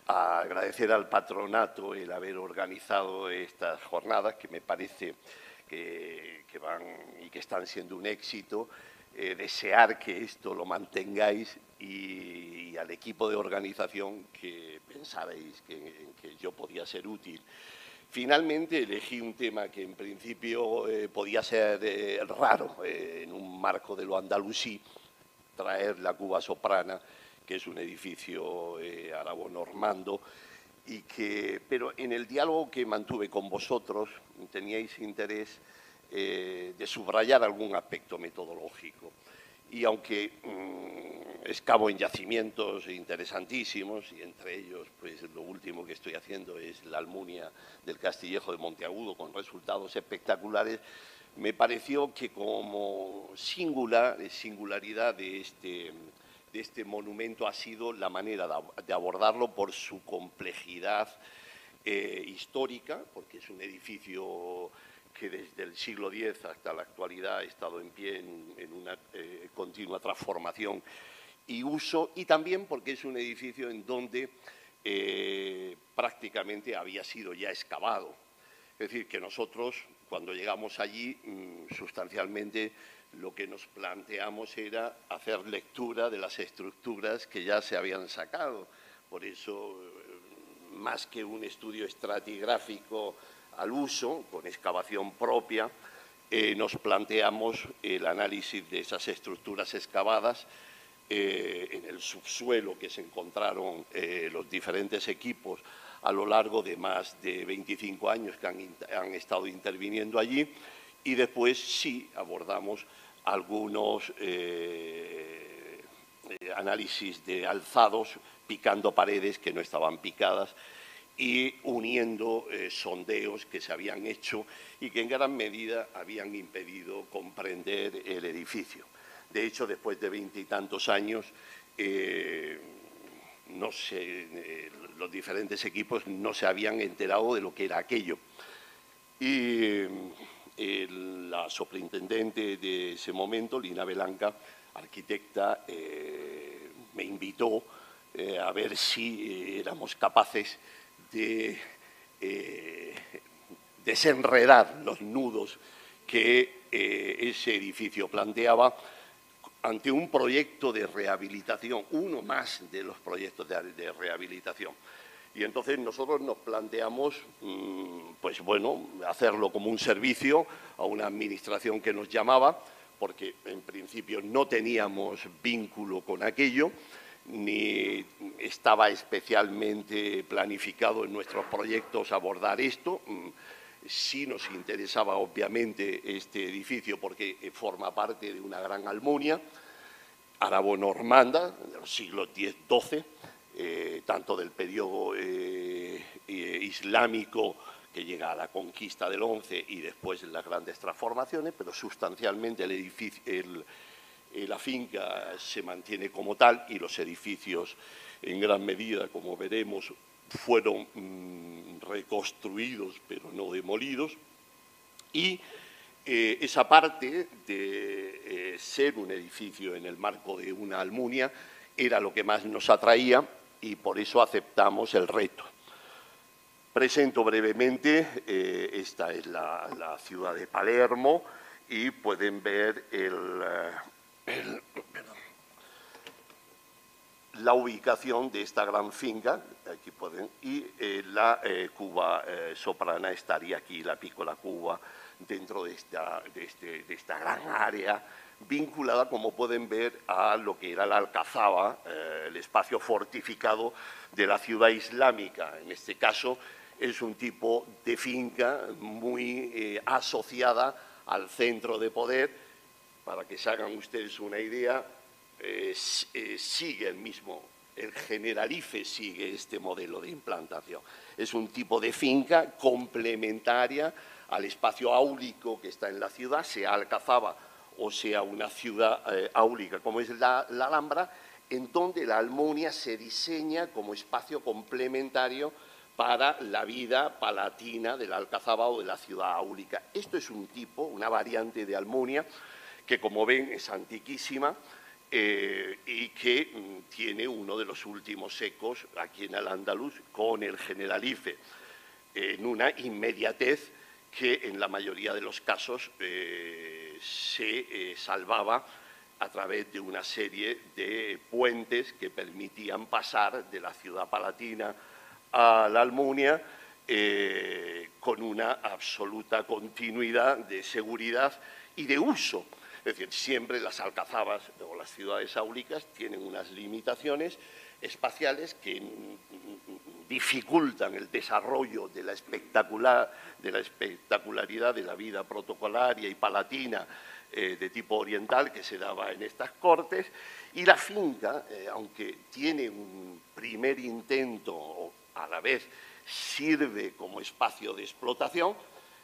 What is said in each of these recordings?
a agradecer al patronato el haber organizado estas jornadas, que me parece que van y que están siendo un éxito. Desear que esto lo mantengáis y al equipo de organización que pensarais que yo podía ser útil. Finalmente elegí un tema que en principio podía ser raro en un marco de lo andalusí, traer la Cuba Soprana, que es un edificio arabo-normando, pero en el diálogo que mantuve con vosotros teníais interés de subrayar algún aspecto metodológico. Y aunque excavo en yacimientos interesantísimos, y entre ellos pues lo último que estoy haciendo es la Almunia del Castillejo de Monteagudo, con resultados espectaculares, me pareció que como singularidad de este monumento ha sido la manera de abordarlo por su complejidad histórica, porque es un edificio que desde el siglo X hasta la actualidad ha estado en pie en una continua transformación y uso, y también porque es un edificio en donde prácticamente había sido ya excavado. Es decir, que nosotros, cuando llegamos allí, sustancialmente lo que nos planteamos era hacer lectura de las estructuras que ya se habían sacado. Por eso, más que un estudio estratigráfico al uso, con excavación propia, nos planteamos el análisis de esas estructuras excavadas en el subsuelo que se encontraron los diferentes equipos a lo largo de más de 25 años que han estado interviniendo allí, y después sí abordamos algunos análisis de alzados, picando paredes que no estaban picadas y uniendo sondeos que se habían hecho y que en gran medida habían impedido comprender el edificio. De hecho, después de 20 y tantos años, los diferentes equipos no se habían enterado de lo que era aquello. Y la superintendente de ese momento, Lina Belanca, arquitecta, me invitó a ver si éramos capaces de desenredar los nudos que ese edificio planteaba ante un proyecto de rehabilitación, uno más de los proyectos de rehabilitación. Y entonces nosotros nos planteamos, pues bueno, hacerlo como un servicio a una administración que nos llamaba, porque en principio no teníamos vínculo con aquello, ni estaba especialmente planificado en nuestros proyectos abordar esto. Sí nos interesaba obviamente este edificio porque forma parte de una gran Almunia arabo-normanda de los siglos X-XII, tanto del periodo islámico que llega a la conquista del XI y después en las grandes transformaciones, pero sustancialmente la finca se mantiene como tal y los edificios en gran medida, como veremos, fueron reconstruidos pero no demolidos. Y esa parte de ser un edificio en el marco de una Almunia era lo que más nos atraía y por eso aceptamos el reto. Presento brevemente, esta es la ciudad de Palermo y pueden ver la ubicación de esta gran finca, aquí pueden, y la Cuba Soprana estaría aquí, la Piccola Cuba, dentro de esta gran área, vinculada, como pueden ver, a lo que era la Alcazaba, el espacio fortificado de la ciudad islámica. En este caso es un tipo de finca muy asociada al centro de poder. Para que se hagan ustedes una idea, sigue el Generalife sigue este modelo de implantación. Es un tipo de finca complementaria al espacio áulico que está en la ciudad, sea Alcazaba o sea una ciudad áulica como es la Alhambra, en donde la Almunia se diseña como espacio complementario para la vida palatina de la Alcazaba o de la ciudad áulica. Esto es un tipo, una variante de Almunia, que como ven es antiquísima y que tiene uno de los últimos ecos aquí en Al-Ándalus con el Generalife, en una inmediatez que en la mayoría de los casos se salvaba a través de una serie de puentes que permitían pasar de la ciudad palatina a la Almunia con una absoluta continuidad de seguridad y de uso. Es decir, siempre las alcazabas o las ciudades áulicas tienen unas limitaciones espaciales que dificultan el desarrollo de la espectacularidad de la vida protocolaria y palatina de tipo oriental que se daba en estas cortes, y la finca, aunque tiene un primer intento, a la vez sirve como espacio de explotación.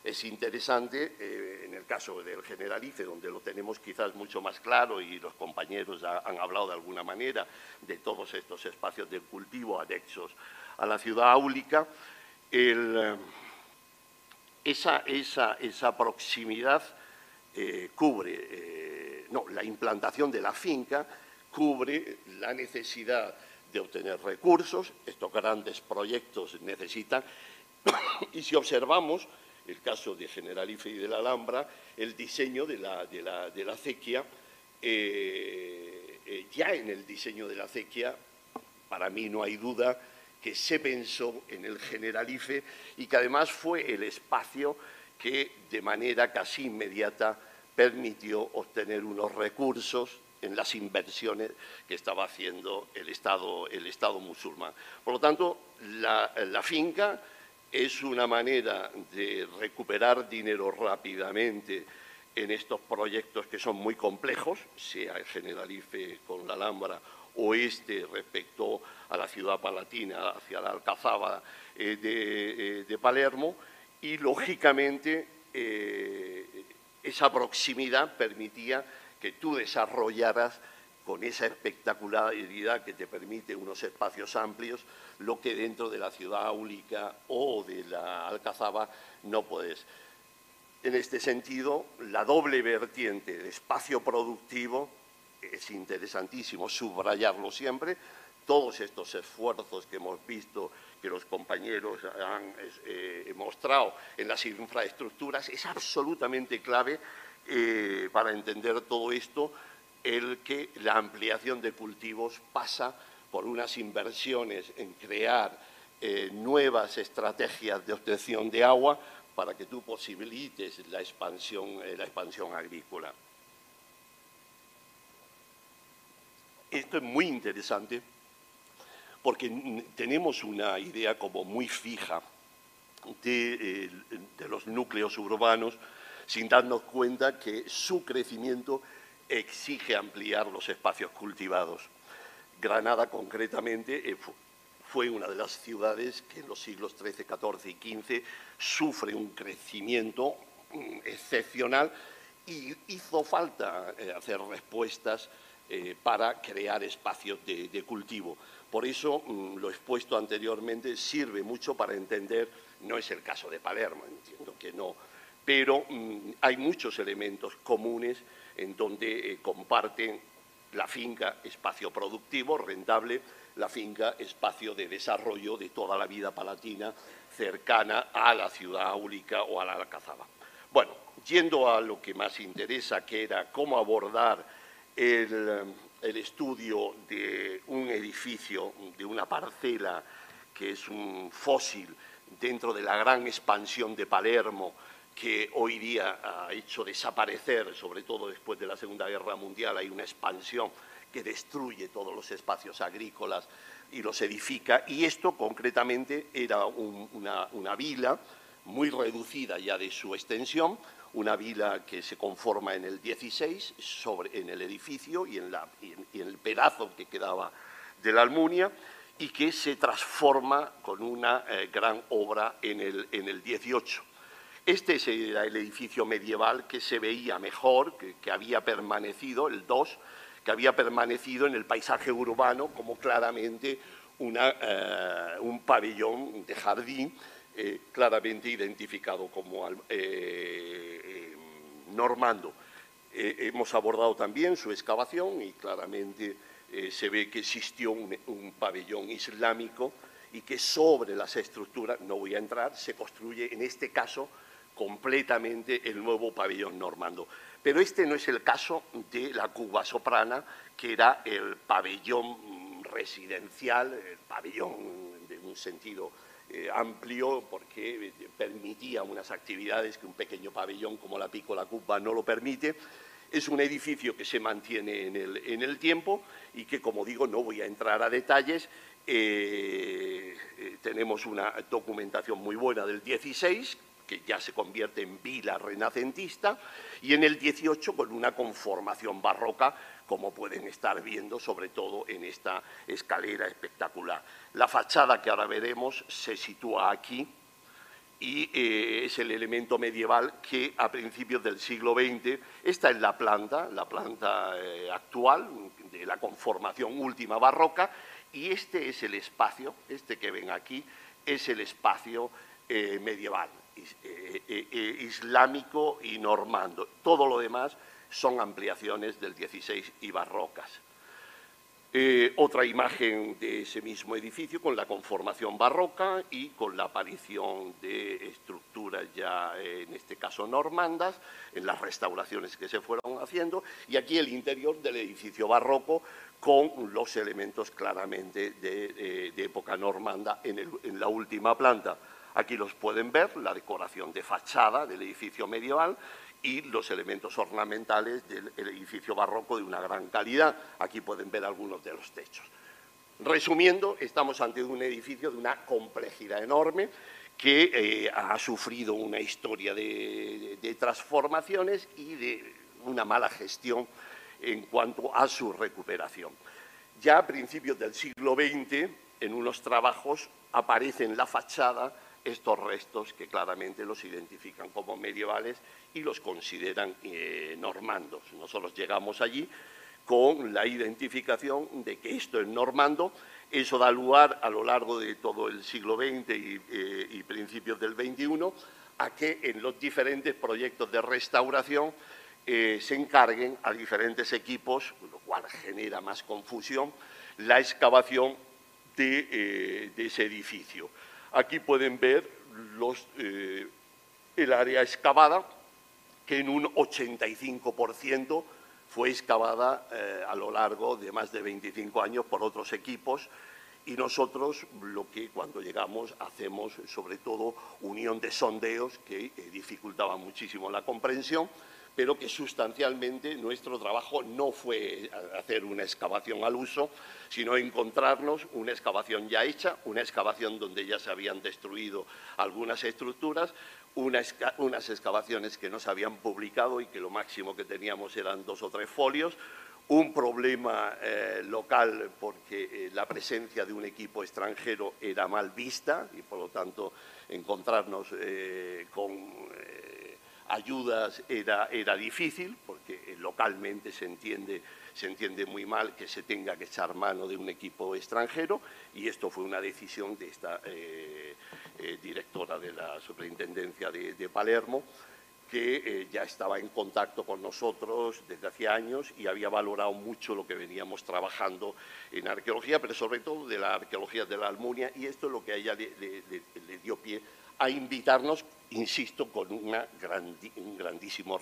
Es interesante, en el caso del Generalife, donde lo tenemos quizás mucho más claro y los compañeros han hablado de alguna manera de todos estos espacios de cultivo anexos a la ciudad áulica, esa proximidad la implantación de la finca cubre la necesidad de obtener recursos. Estos grandes proyectos necesitan, y si observamos el caso de Generalife y de la Alhambra, el diseño de la acequia, ya en el diseño de la acequia, para mí no hay duda que se pensó en el Generalife y que además fue el espacio que de manera casi inmediata permitió obtener unos recursos en las inversiones que estaba haciendo el Estado musulmán. Por lo tanto, la finca es una manera de recuperar dinero rápidamente en estos proyectos que son muy complejos, sea el Generalife con la Alhambra o respecto a la ciudad palatina, hacia la Alcazaba de Palermo, y lógicamente esa proximidad permitía que tú desarrollaras con esa espectacularidad que te permite unos espacios amplios, lo que dentro de la ciudad áulica o de la Alcazaba no puedes. En este sentido, la doble vertiente de espacio productivo es interesantísimo subrayarlo siempre. Todos estos esfuerzos que hemos visto, que los compañeros han mostrado en las infraestructuras, es absolutamente clave para entender todo esto, el que la ampliación de cultivos pasa por unas inversiones en crear nuevas estrategias de obtención de agua para que tú posibilites la expansión agrícola. Esto es muy interesante porque tenemos una idea como muy fija de los núcleos urbanos, sin darnos cuenta que su crecimiento exige ampliar los espacios cultivados. Granada, concretamente, fue una de las ciudades que en los siglos XIII, XIV y XV sufre un crecimiento excepcional y hizo falta hacer respuestas para crear espacios de cultivo. Por eso, lo expuesto anteriormente sirve mucho para entender, no es el caso de Palermo, entiendo que no, pero hay muchos elementos comunes en donde comparten la finca espacio productivo, rentable, la finca espacio de desarrollo de toda la vida palatina cercana a la ciudad áulica o a la Alcazaba. Bueno, yendo a lo que más interesa, que era cómo abordar el estudio de un edificio, de una parcela que es un fósil dentro de la gran expansión de Palermo, que hoy día ha hecho desaparecer, sobre todo después de la Segunda Guerra Mundial, hay una expansión que destruye todos los espacios agrícolas y los edifica, y esto concretamente era una vila muy reducida ya de su extensión, una vila que se conforma en el 16, en el edificio y en el pedazo que quedaba de la Almunia, y que se transforma con una gran obra en el 18. Este era el edificio medieval que se veía mejor, que había permanecido, el 2, que había permanecido en el paisaje urbano como claramente un pabellón de jardín claramente identificado como normando. Hemos abordado también su excavación y claramente se ve que existió un pabellón islámico y que sobre las estructuras, no voy a entrar, se construye en este caso completamente el nuevo pabellón normando. Pero este no es el caso de la Cuba Soprana, que era el pabellón residencial, el pabellón de un sentido amplio, porque permitía unas actividades que un pequeño pabellón como la Piccola Cuba no lo permite. Es un edificio que se mantiene en el tiempo y que, como digo, no voy a entrar a detalles. Tenemos una documentación muy buena del 16, que ya se convierte en vila renacentista, y en el 18 con una conformación barroca, como pueden estar viendo, sobre todo en esta escalera espectacular. La fachada que ahora veremos se sitúa aquí y es el elemento medieval que a principios del siglo XX, esta es la planta actual de la conformación última barroca, y este es el espacio, este que ven aquí, es el espacio medieval, islámico y normando. Todo lo demás son ampliaciones del 16 y barrocas. Otra imagen de ese mismo edificio con la conformación barroca y con la aparición de estructuras ya, en este caso, normandas, en las restauraciones que se fueron haciendo, y aquí el interior del edificio barroco con los elementos claramente de época normanda en la última planta. Aquí los pueden ver, la decoración de fachada del edificio medieval y los elementos ornamentales del edificio barroco de una gran calidad. Aquí pueden ver algunos de los techos. Resumiendo, estamos ante un edificio de una complejidad enorme que ha sufrido una historia de transformaciones y de una mala gestión en cuanto a su recuperación. Ya a principios del siglo XX, en unos trabajos, aparecen en la fachada estos restos que claramente los identifican como medievales y los consideran normandos. Nosotros llegamos allí con la identificación de que esto es normando. Eso da lugar a lo largo de todo el siglo XX y principios del XXI a que en los diferentes proyectos de restauración se encarguen a diferentes equipos, lo cual genera más confusión, la excavación de ese edificio. Aquí pueden ver el área excavada, que en un 85% fue excavada a lo largo de más de 25 años por otros equipos, y nosotros lo que cuando llegamos hacemos sobre todo unión de sondeos que dificultaban muchísimo la comprensión, pero que sustancialmente nuestro trabajo no fue hacer una excavación al uso, sino encontrarnos una excavación ya hecha, una excavación donde ya se habían destruido algunas estructuras, unas excavaciones que no se habían publicado y que lo máximo que teníamos eran 2 o 3 folios, un problema local porque la presencia de un equipo extranjero era mal vista y por lo tanto encontrarnos con ayudas era difícil porque localmente se entiende muy mal que se tenga que echar mano de un equipo extranjero, y esto fue una decisión de esta directora de la Superintendencia de Palermo, que ya estaba en contacto con nosotros desde hacía años y había valorado mucho lo que veníamos trabajando en arqueología, pero sobre todo de la arqueología de la Almunia, y esto es lo que a ella le dio pie a invitarnos, insisto, con un grandísimo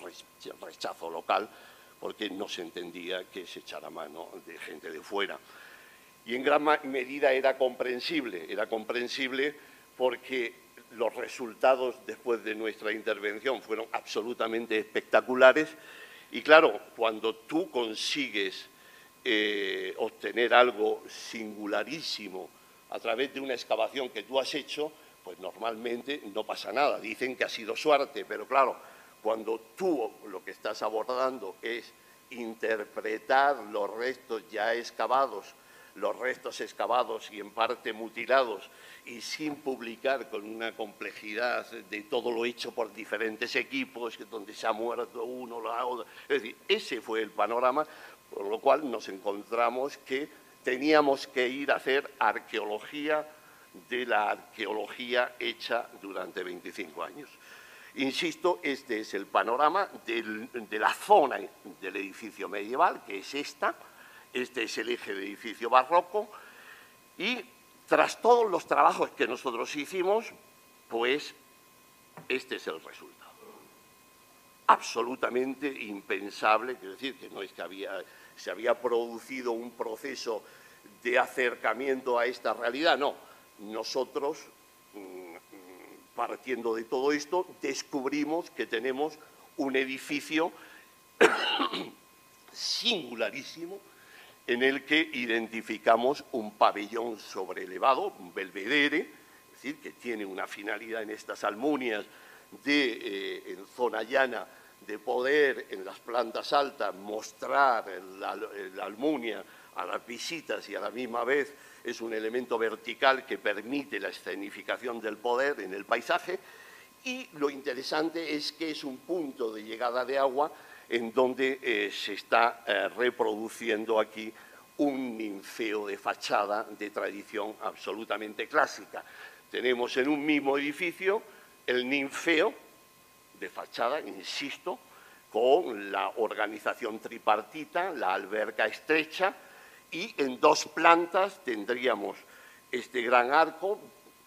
rechazo local, porque no se entendía que se echara mano de gente de fuera. Y en gran medida era comprensible porque los resultados después de nuestra intervención fueron absolutamente espectaculares, y claro, cuando tú consigues obtener algo singularísimo a través de una excavación que tú has hecho, pues normalmente no pasa nada. Dicen que ha sido suerte, pero claro, cuando tú lo que estás abordando es interpretar los restos ya excavados, los restos excavados y en parte mutilados, y sin publicar, con una complejidad de todo lo hecho por diferentes equipos, donde se ha muerto uno, la otra. Es decir, ese fue el panorama, por lo cual nos encontramos que teníamos que ir a hacer arqueología de la arqueología hecha durante 25 años. Insisto, este es el panorama de la zona del edificio medieval, que es esta. Este es el eje del edificio barroco. Y tras todos los trabajos que nosotros hicimos, pues este es el resultado. Absolutamente impensable, quiero decir que no es que se había producido un proceso de acercamiento a esta realidad, no. Nosotros, partiendo de todo esto, descubrimos que tenemos un edificio singularísimo en el que identificamos un pabellón sobrelevado, un belvedere, es decir, que tiene una finalidad en estas almunias en zona llana, de poder en las plantas altas mostrar la almunia a las visitas y a la misma vez es un elemento vertical que permite la escenificación del poder en el paisaje. Y lo interesante es que es un punto de llegada de agua en donde se está reproduciendo aquí un ninfeo de fachada de tradición absolutamente clásica. Tenemos en un mismo edificio el ninfeo de fachada, insisto, con la organización tripartita, la alberca estrecha, y en 2 plantas tendríamos este gran arco,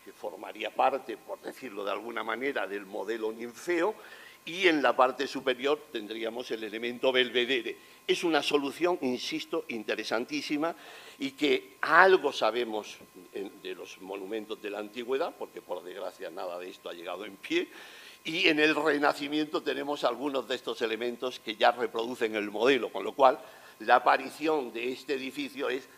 que formaría parte, por decirlo de alguna manera, del modelo ninfeo, y en la parte superior tendríamos el elemento belvedere. Es una solución, insisto, interesantísima y que algo sabemos de los monumentos de la antigüedad, porque por desgracia nada de esto ha llegado en pie, y en el Renacimiento tenemos algunos de estos elementos que ya reproducen el modelo, con lo cual la aparición de este edificio es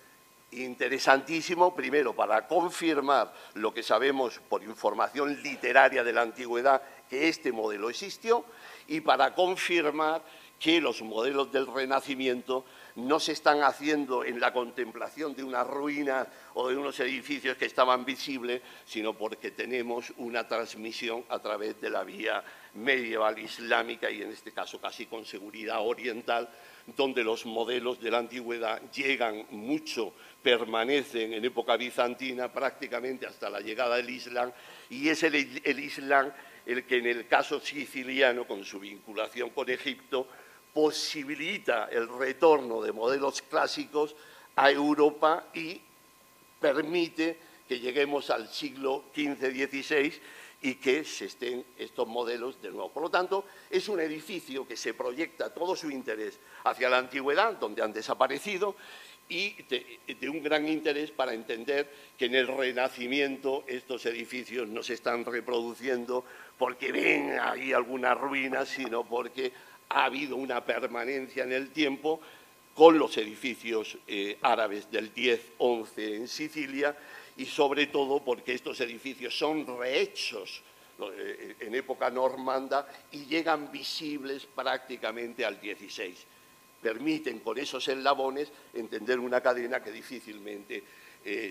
interesantísimo, primero para confirmar lo que sabemos por información literaria de la antigüedad, que este modelo existió, y para confirmar que los modelos del Renacimiento no se están haciendo en la contemplación de unas ruinas o de unos edificios que estaban visibles, sino porque tenemos una transmisión a través de la vía medieval islámica y en este caso casi con seguridad oriental, donde los modelos de la antigüedad llegan mucho, permanecen en época bizantina prácticamente hasta la llegada del Islam, y es el Islam el que en el caso siciliano, con su vinculación con Egipto, posibilita el retorno de modelos clásicos a Europa y permite que lleguemos al siglo XV-XVI y que se estén estos modelos de nuevo. Por lo tanto, es un edificio que se proyecta todo su interés hacia la antigüedad, donde han desaparecido, y de un gran interés para entender que en el Renacimiento estos edificios no se están reproduciendo porque ven ahí algunas ruinas, sino porque ha habido una permanencia en el tiempo con los edificios árabes del X-XI en Sicilia, y sobre todo porque estos edificios son rehechos en época normanda y llegan visibles prácticamente al XVI. Permiten con esos eslabones entender una cadena que difícilmente,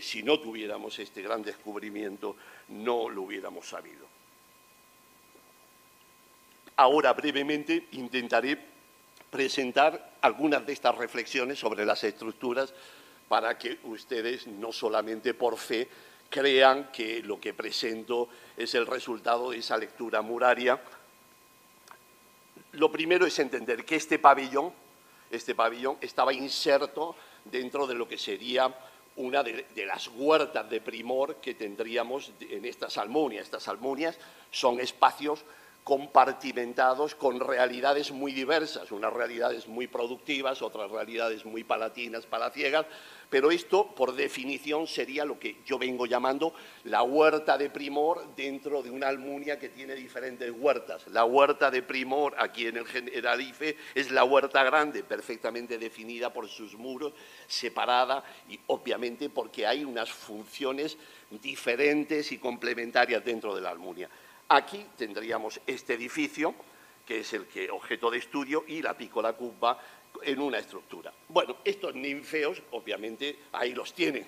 si no tuviéramos este gran descubrimiento, no lo hubiéramos sabido. Ahora, brevemente, intentaré presentar algunas de estas reflexiones sobre las estructuras para que ustedes, no solamente por fe, crean que lo que presento es el resultado de esa lectura muraria. Lo primero es entender que este pabellón estaba inserto dentro de lo que sería una de las huertas de primor que tendríamos en estas almunias. Estas almunias son espacios compartimentados con realidades muy diversas, unas realidades muy productivas, otras realidades muy palatinas, palaciegas, pero esto, por definición, sería lo que yo vengo llamando la huerta de primor dentro de una almunia que tiene diferentes huertas. La huerta de primor aquí en el Generalife es la huerta grande, perfectamente definida por sus muros, separada y obviamente porque hay unas funciones diferentes y complementarias dentro de la almunia. Aquí tendríamos este edificio, que es el objeto de estudio, y la piccola cupa en una estructura. Bueno, estos ninfeos, obviamente, ahí los tienen.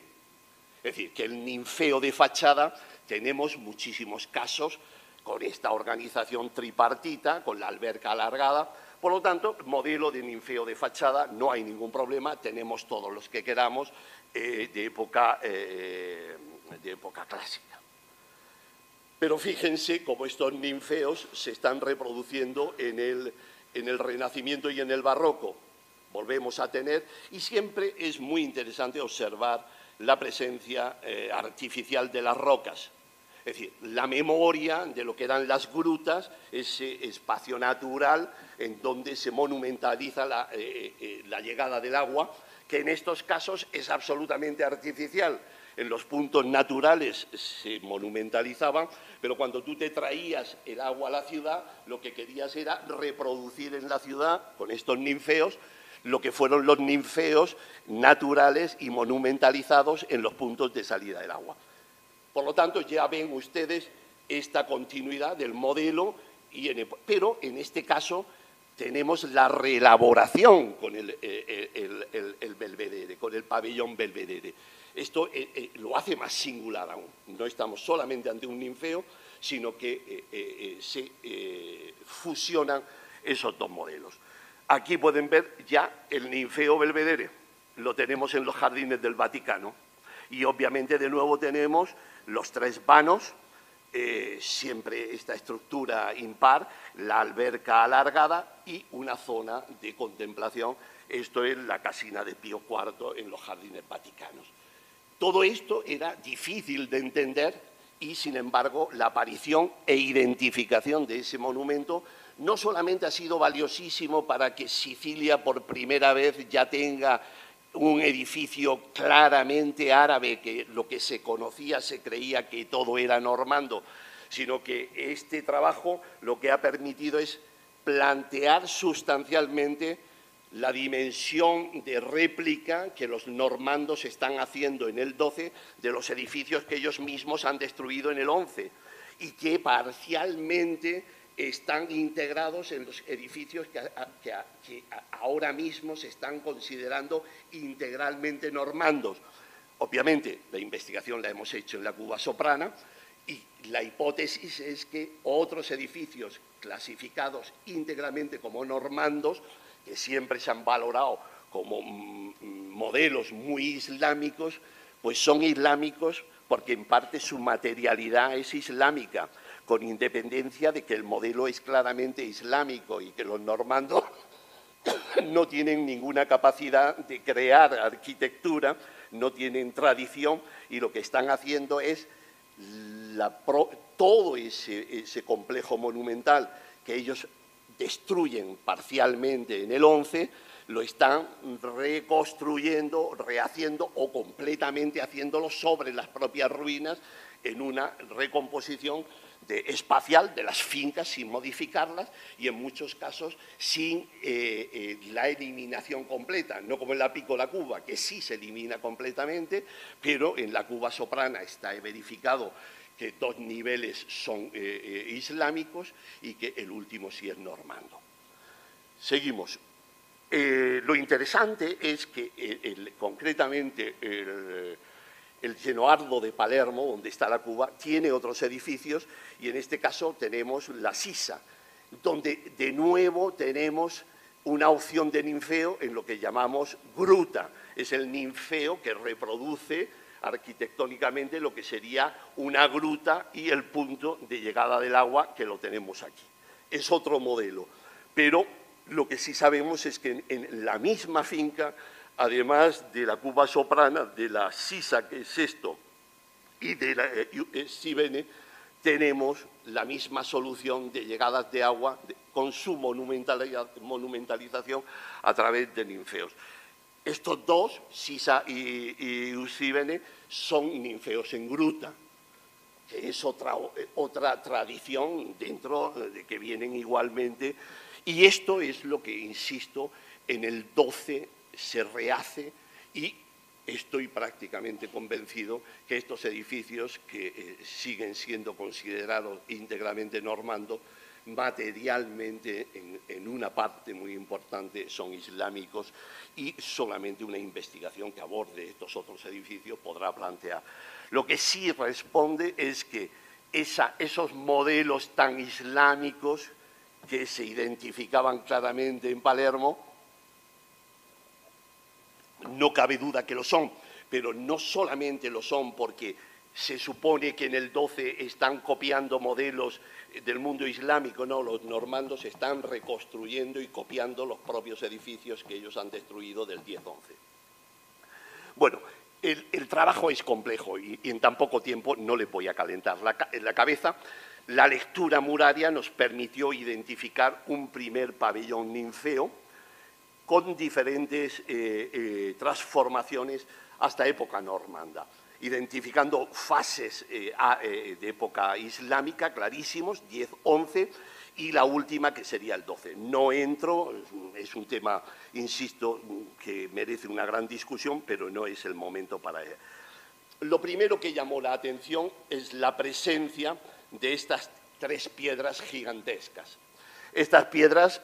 Es decir, que el ninfeo de fachada tenemos muchísimos casos con esta organización tripartita, con la alberca alargada. Por lo tanto, modelo de ninfeo de fachada, no hay ningún problema, tenemos todos los que queramos de época clásica. Pero fíjense cómo estos ninfeos se están reproduciendo en el Renacimiento y en el Barroco. Volvemos a tener, y siempre es muy interesante observar la presencia artificial de las rocas. Es decir, la memoria de lo que eran las grutas, ese espacio natural en donde se monumentaliza la llegada del agua, que en estos casos es absolutamente artificial. En los puntos naturales se monumentalizaban, pero cuando tú te traías el agua a la ciudad, lo que querías era reproducir en la ciudad, con estos ninfeos, lo que fueron los ninfeos naturales y monumentalizados en los puntos de salida del agua. Por lo tanto, ya ven ustedes esta continuidad del modelo, pero en este caso tenemos la reelaboración con el Belvedere, con el pabellón Belvedere. Esto lo hace más singular aún. No estamos solamente ante un ninfeo, sino que se fusionan esos dos modelos. Aquí pueden ver ya el ninfeo Belvedere. Lo tenemos en los jardines del Vaticano. Y obviamente de nuevo tenemos los tres vanos, siempre esta estructura impar, la alberca alargada y una zona de contemplación. Esto es la casina de Pío IV en los jardines vaticanos. Todo esto era difícil de entender y, sin embargo, la aparición e identificación de ese monumento no solamente ha sido valiosísimo para que Sicilia por primera vez ya tenga un edificio claramente árabe, que lo que se conocía se creía que todo era normando, sino que este trabajo lo que ha permitido es plantear sustancialmente la dimensión de réplica que los normandos están haciendo en el 12 de los edificios que ellos mismos han destruido en el 11 y que parcialmente están integrados en los edificios que ahora mismo se están considerando integralmente normandos. Obviamente, la investigación la hemos hecho en la Cuba Soprana y la hipótesis es que otros edificios clasificados íntegramente como normandos, que siempre se han valorado como modelos muy islámicos, pues son islámicos porque en parte su materialidad es islámica, con independencia de que el modelo es claramente islámico y que los normandos no tienen ninguna capacidad de crear arquitectura, no tienen tradición y lo que están haciendo es todo ese complejo monumental que ellos destruyen parcialmente en el 11, lo están reconstruyendo, rehaciendo o completamente haciéndolo sobre las propias ruinas en una recomposición espacial de las fincas sin modificarlas y en muchos casos sin la eliminación completa, no como en la Piccola Cuba, que sí se elimina completamente, pero en la Cuba Soprana está verificado que dos niveles son islámicos y que el último sí es normando. Seguimos. Lo interesante es que concretamente el Genoardo de Palermo, donde está la Cuba, tiene otros edificios y en este caso tenemos la Sisa, donde de nuevo tenemos una opción de ninfeo en lo que llamamos gruta. Es el ninfeo que reproduce arquitectónicamente lo que sería una gruta y el punto de llegada del agua que lo tenemos aquí. Es otro modelo, pero lo que sí sabemos es que en la misma finca, además de la Cuba Soprana, de la Sisa, que es esto, y de la Sibene, tenemos la misma solución de llegadas de agua con su monumentalización a través de ninfeos. Estos dos, Sisa y Usibene, son ninfeos en gruta, que es otra tradición dentro de que vienen igualmente. Y esto es lo que, insisto, en el 12 se rehace y estoy prácticamente convencido que estos edificios que siguen siendo considerados íntegramente normandos, materialmente en una parte muy importante son islámicos y solamente una investigación que aborde estos otros edificios podrá plantear. Lo que sí responde es que esos modelos tan islámicos que se identificaban claramente en Palermo, no cabe duda que lo son, pero no solamente lo son porque se supone que en el 12 están copiando modelos del mundo islámico, no, los normandos están reconstruyendo y copiando los propios edificios que ellos han destruido del 10-11. Bueno, el trabajo es complejo y en tan poco tiempo no les voy a calentar la cabeza. La lectura muraria nos permitió identificar un primer pabellón ninfeo con diferentes transformaciones hasta época normanda, identificando fases de época islámica clarísimos, 10-11, y la última que sería el 12. No entro, es un tema, insisto, que merece una gran discusión, pero no es el momento para ello. Lo primero que llamó la atención es la presencia de estas 3 piedras gigantescas. Estas piedras,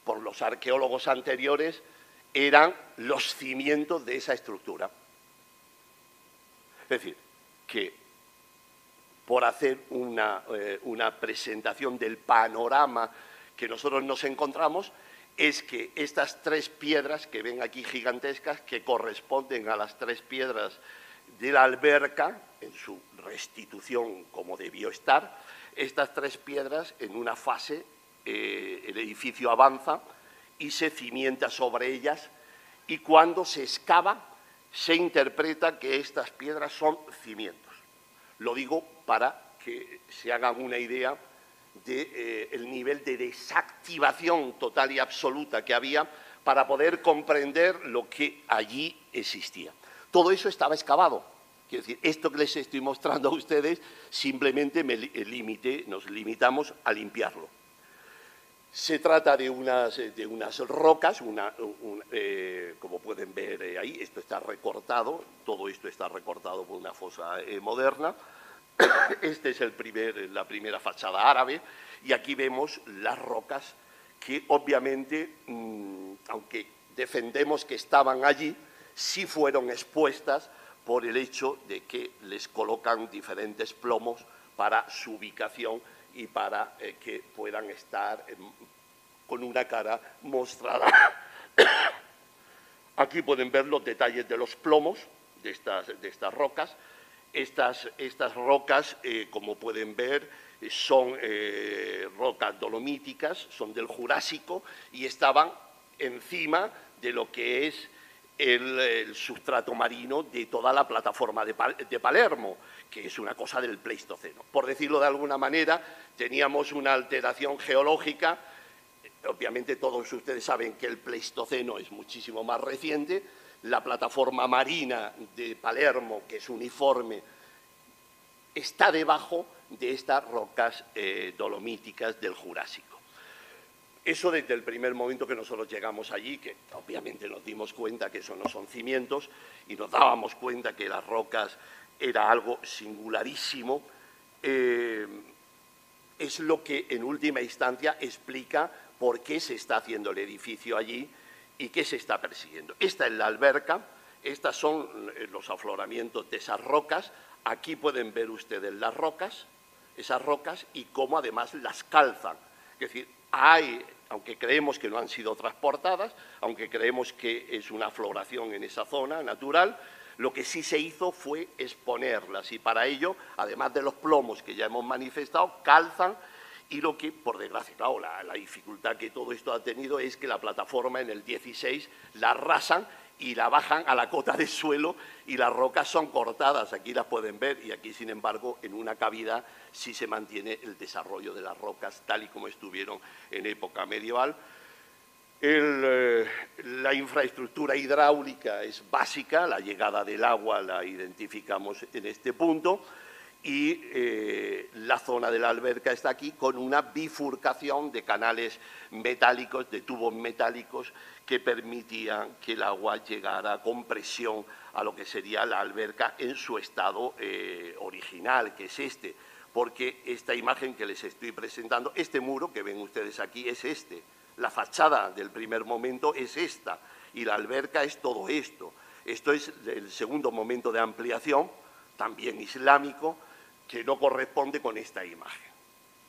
por los arqueólogos anteriores, eran los cimientos de esa estructura. Es decir, que por hacer una presentación del panorama que nosotros nos encontramos, es que estas 3 piedras que ven aquí gigantescas, que corresponden a las 3 piedras de la alberca, en su restitución como debió estar, estas 3 piedras en una fase, el edificio avanza y se cimienta sobre ellas, y cuando se excava se interpreta que estas piedras son cimientos. Lo digo para que se hagan una idea del nivel de desactivación total y absoluta que había para poder comprender lo que allí existía. Todo eso estaba excavado. Quiero decir, esto que les estoy mostrando a ustedes, simplemente nos limitamos a limpiarlo. Se trata de unas rocas, como pueden ver ahí, esto está recortado, todo esto está recortado por una fosa moderna. Esta es la primera fachada árabe, y aquí vemos las rocas que obviamente, aunque defendemos que estaban allí, sí fueron expuestas por el hecho de que les colocan diferentes plomos para su ubicación y para que puedan estar con una cara mostrada. Aquí pueden ver los detalles de los plomos de estas rocas. Estas rocas, como pueden ver, son rocas dolomíticas, son del Jurásico y estaban encima de lo que es el sustrato marino de toda la plataforma de Palermo, que es una cosa del Pleistoceno. Por decirlo de alguna manera, teníamos una alteración geológica. Obviamente todos ustedes saben que el Pleistoceno es muchísimo más reciente. La plataforma marina de Palermo, que es uniforme, está debajo de estas rocas dolomíticas del Jurásico. Eso desde el primer momento que nosotros llegamos allí, que obviamente nos dimos cuenta que eso no son cimientos, y nos dábamos cuenta que las rocas era algo singularísimo, es lo que en última instancia explica por qué se está haciendo el edificio allí y qué se está persiguiendo. Esta es la alberca, estas son los afloramientos de esas rocas. Aquí pueden ver ustedes las rocas, esas rocas, y cómo además las calzan. Es decir, aunque creemos que no han sido transportadas, aunque creemos que es una floración en esa zona natural, lo que sí se hizo fue exponerlas, y para ello, además de los plomos que ya hemos manifestado, calzan. Y lo que, por desgracia, claro, la dificultad que todo esto ha tenido es que la plataforma en el 16 la rasan y la bajan a la cota de suelo, y las rocas son cortadas, aquí las pueden ver, y aquí, sin embargo, en una cavidad sí se mantiene el desarrollo de las rocas tal y como estuvieron en época medieval. La infraestructura hidráulica es básica, la llegada del agua la identificamos en este punto, y la zona de la alberca está aquí con una bifurcación de canales metálicos, de tubos metálicos, que permitían que el agua llegara con presión a lo que sería la alberca en su estado original, que es este, porque esta imagen que les estoy presentando, este muro que ven ustedes aquí es este, la fachada del primer momento es esta, y la alberca es todo esto. Esto es el segundo momento de ampliación, también islámico, que no corresponde con esta imagen.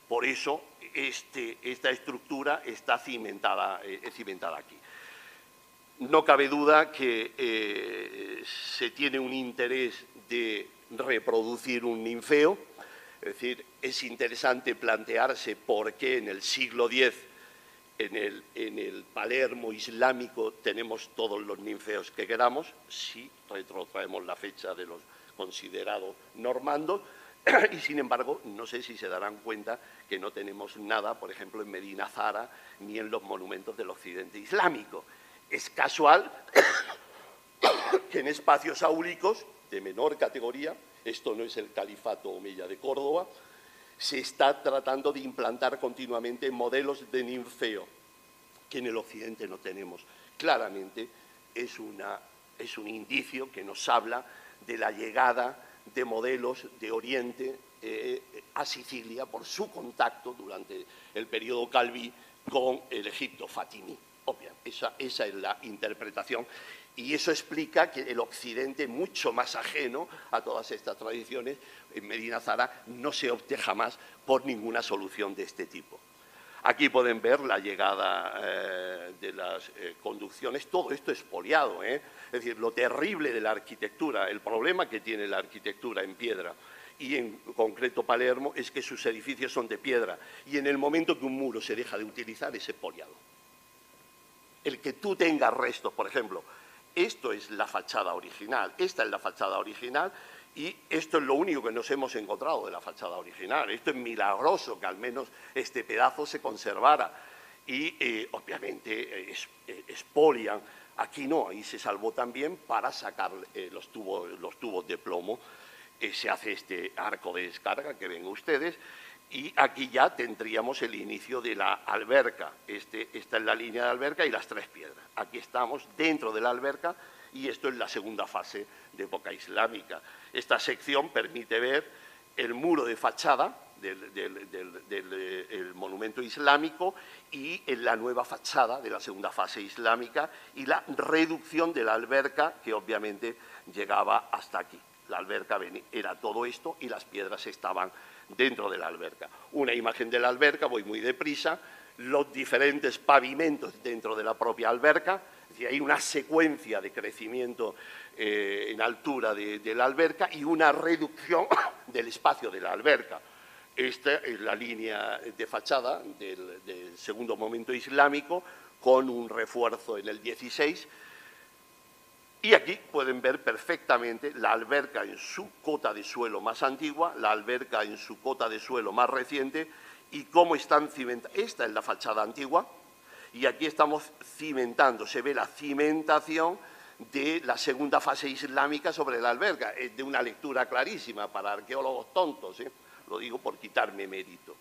Por eso esta estructura está cimentada aquí. No cabe duda que se tiene un interés de reproducir un ninfeo. Es decir, es interesante plantearse por qué en el siglo X, en el Palermo islámico, tenemos todos los ninfeos que queramos, si retrotraemos la fecha de los considerados normandos, y sin embargo, no sé si se darán cuenta que no tenemos nada, por ejemplo, en Medina Zara ni en los monumentos del occidente islámico. Es casual que en espacios áulicos de menor categoría, esto no es el califato omeya de Córdoba, se está tratando de implantar continuamente modelos de ninfeo que en el occidente no tenemos. Claramente es un indicio que nos habla de la llegada de modelos de Oriente a Sicilia por su contacto durante el periodo Calví con el Egipto fatimí. Obvio, esa es la interpretación, y eso explica que el occidente, mucho más ajeno a todas estas tradiciones, en Medina Zara no se opte jamás por ninguna solución de este tipo. Aquí pueden ver la llegada de las conducciones, todo esto expoliado, Es decir, lo terrible de la arquitectura, el problema que tiene la arquitectura en piedra, y en concreto Palermo, es que sus edificios son de piedra, y en el momento que un muro se deja de utilizar es expoliado. El que tú tengas restos, por ejemplo, esto es la fachada original, esta es la fachada original, y esto es lo único que nos hemos encontrado de la fachada original. Esto es milagroso que al menos este pedazo se conservara. Y obviamente expolian. Aquí no, ahí se salvó también para sacar los tubos de plomo. Se hace este arco de descarga que ven ustedes. Y aquí ya tendríamos el inicio de la alberca. Esta es la línea de alberca y las tres piedras. Aquí estamos dentro de la alberca, y esto es la segunda fase de época islámica. Esta sección permite ver el muro de fachada del monumento islámico y en la nueva fachada de la segunda fase islámica, y la reducción de la alberca, que obviamente llegaba hasta aquí. La alberca era todo esto y las piedras estaban dentro de la alberca. Una imagen de la alberca, voy muy deprisa, los diferentes pavimentos dentro de la propia alberca. Es decir, hay una secuencia de crecimiento en altura de la alberca y una reducción del espacio de la alberca. Esta es la línea de fachada del segundo momento islámico, con un refuerzo en el 16. Y aquí pueden ver perfectamente la alberca en su cota de suelo más antigua, la alberca en su cota de suelo más reciente, y cómo están cimentadas. Esta es la fachada antigua, y aquí estamos cimentando, se ve la cimentación de la segunda fase islámica sobre la alberca. Es de una lectura clarísima para arqueólogos tontos, lo digo por quitarme mérito.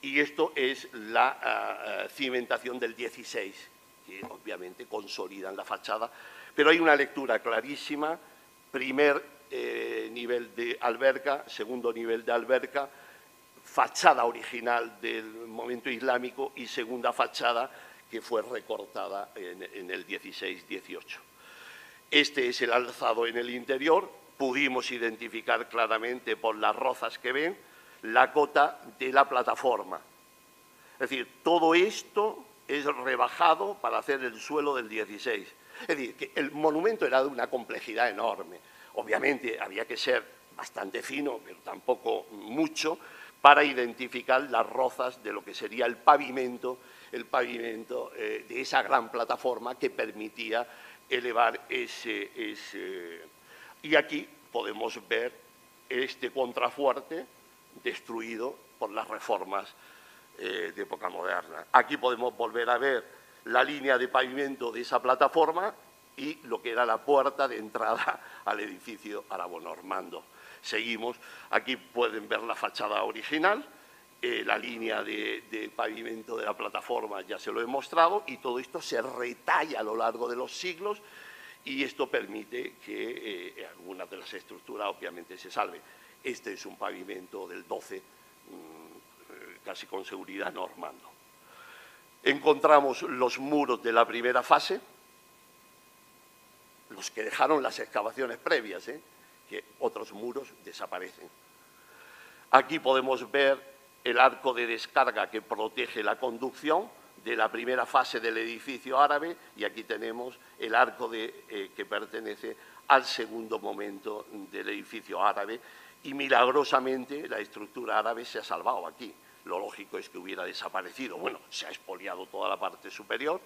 Y esto es la cimentación del 16, que obviamente consolidan la fachada, pero hay una lectura clarísima: primer nivel de alberca, segundo nivel de alberca, fachada original del momento islámico y segunda fachada que fue recortada en el 16-18. Este es el alzado en el interior. Pudimos identificar claramente por las rozas que ven la cota de la plataforma. Es decir, todo esto es rebajado para hacer el suelo del 16. Es decir, que el monumento era de una complejidad enorme. Obviamente había que ser bastante fino, pero tampoco mucho, para identificar las rozas de lo que sería el pavimento de esa gran plataforma que permitía elevar ese. Y aquí podemos ver este contrafuerte destruido por las reformas de época moderna. Aquí podemos volver a ver la línea de pavimento de esa plataforma y lo que era la puerta de entrada al edificio árabo-normando. Seguimos, aquí pueden ver la fachada original, la línea de pavimento de la plataforma ya se lo he mostrado, y todo esto se retalla a lo largo de los siglos, y esto permite que algunas de las estructuras obviamente se salven. Este es un pavimento del 12, casi con seguridad normando. Encontramos los muros de la primera fase, los que dejaron las excavaciones previas, que otros muros desaparecen. Aquí podemos ver el arco de descarga que protege la conducción de la primera fase del edificio árabe, y aquí tenemos el arco que pertenece al segundo momento del edificio árabe y milagrosamente la estructura árabe se ha salvado aquí. Lo lógico es que hubiera desaparecido. Bueno, se ha expoliado toda la parte superior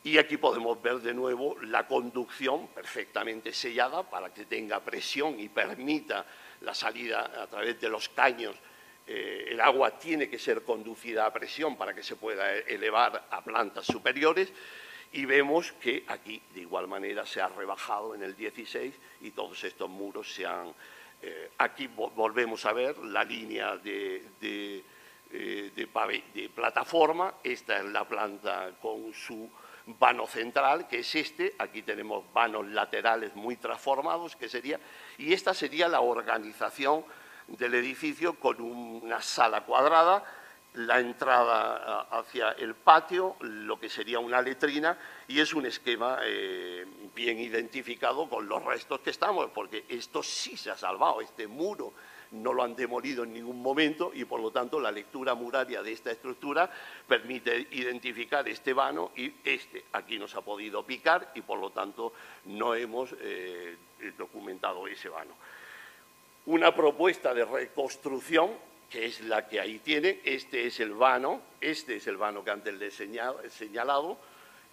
y aquí podemos ver de nuevo la conducción perfectamente sellada para que tenga presión y permita la salida a través de los caños. El agua tiene que ser conducida a presión para que se pueda elevar a plantas superiores y vemos que aquí de igual manera se ha rebajado en el 16 y todos estos muros se han... aquí volvemos a ver la línea de plataforma. Esta es la planta con su vano central, que es este. Aquí tenemos vanos laterales muy transformados, que sería... Y esta sería la organización del edificio con una sala cuadrada, la entrada hacia el patio, lo que sería una letrina, y es un esquema bien identificado con los restos que estamos, porque esto sí se ha salvado, este muro no lo han demolido en ningún momento y por lo tanto la lectura muraria de esta estructura permite identificar este vano y aquí nos ha podido picar y por lo tanto no hemos documentado ese vano. Una propuesta de reconstrucción, que es la que ahí tiene. Este es el vano que antes le he señalado,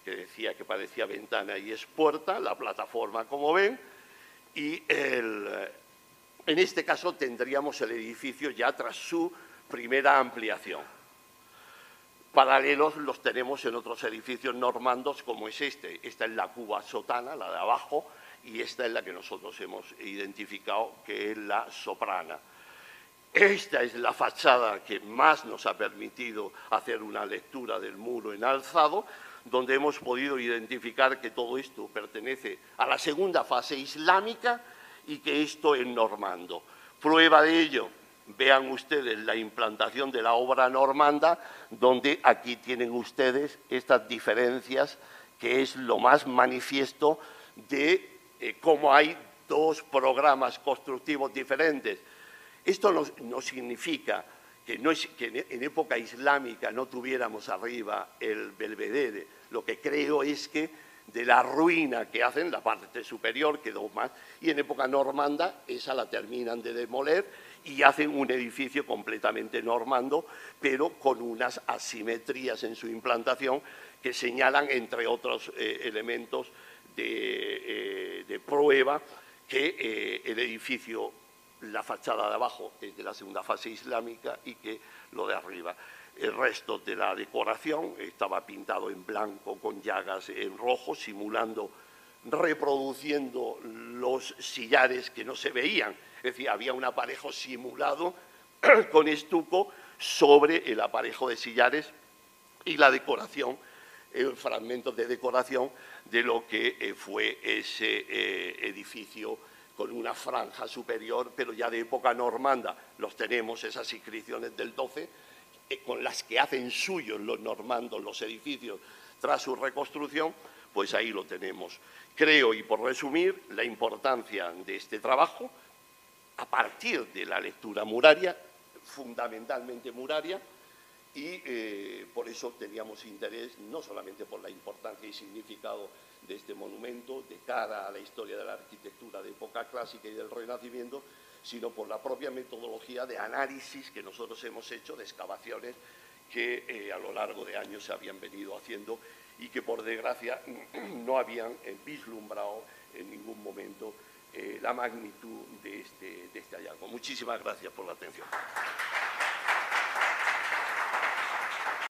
que decía que parecía ventana y es puerta, la plataforma como ven, y en este caso tendríamos el edificio ya tras su primera ampliación. Paralelos los tenemos en otros edificios normandos como es este. Esta es la cuba sotana, la de abajo, y esta es la que nosotros hemos identificado, que es la soprana. Esta es la fachada que más nos ha permitido hacer una lectura del muro en alzado, donde hemos podido identificar que todo esto pertenece a la segunda fase islámica y que esto es normando. Prueba de ello, vean ustedes la implantación de la obra normanda, donde aquí tienen ustedes estas diferencias, que es lo más manifiesto de cómo hay dos programas constructivos diferentes. Esto no significa que en época islámica no tuviéramos arriba el Belvedere. Lo que creo es que de la ruina que hacen, la parte superior quedó más, y en época normanda esa la terminan de demoler y hacen un edificio completamente normando, pero con unas asimetrías en su implantación que señalan, entre otros elementos de prueba, que el edificio, la fachada de abajo es de la segunda fase islámica y que lo de arriba. El resto de la decoración estaba pintado en blanco con llagas en rojo, simulando, reproduciendo los sillares que no se veían. Es decir, había un aparejo simulado con estuco sobre el aparejo de sillares y la decoración, fragmentos de decoración de lo que fue ese edificio con una franja superior, pero ya de época normanda. Los tenemos, esas inscripciones del 12, con las que hacen suyos los normandos los edificios tras su reconstrucción, pues ahí lo tenemos. Creo, y por resumir, la importancia de este trabajo a partir de la lectura muraria, fundamentalmente muraria, y por eso teníamos interés no solamente por la importancia y significado de este monumento de cara a la historia de la arquitectura de época clásica y del Renacimiento, sino por la propia metodología de análisis que nosotros hemos hecho de excavaciones que a lo largo de años se habían venido haciendo y que por desgracia no habían vislumbrado en ningún momento la magnitud de este hallazgo. Muchísimas gracias por la atención.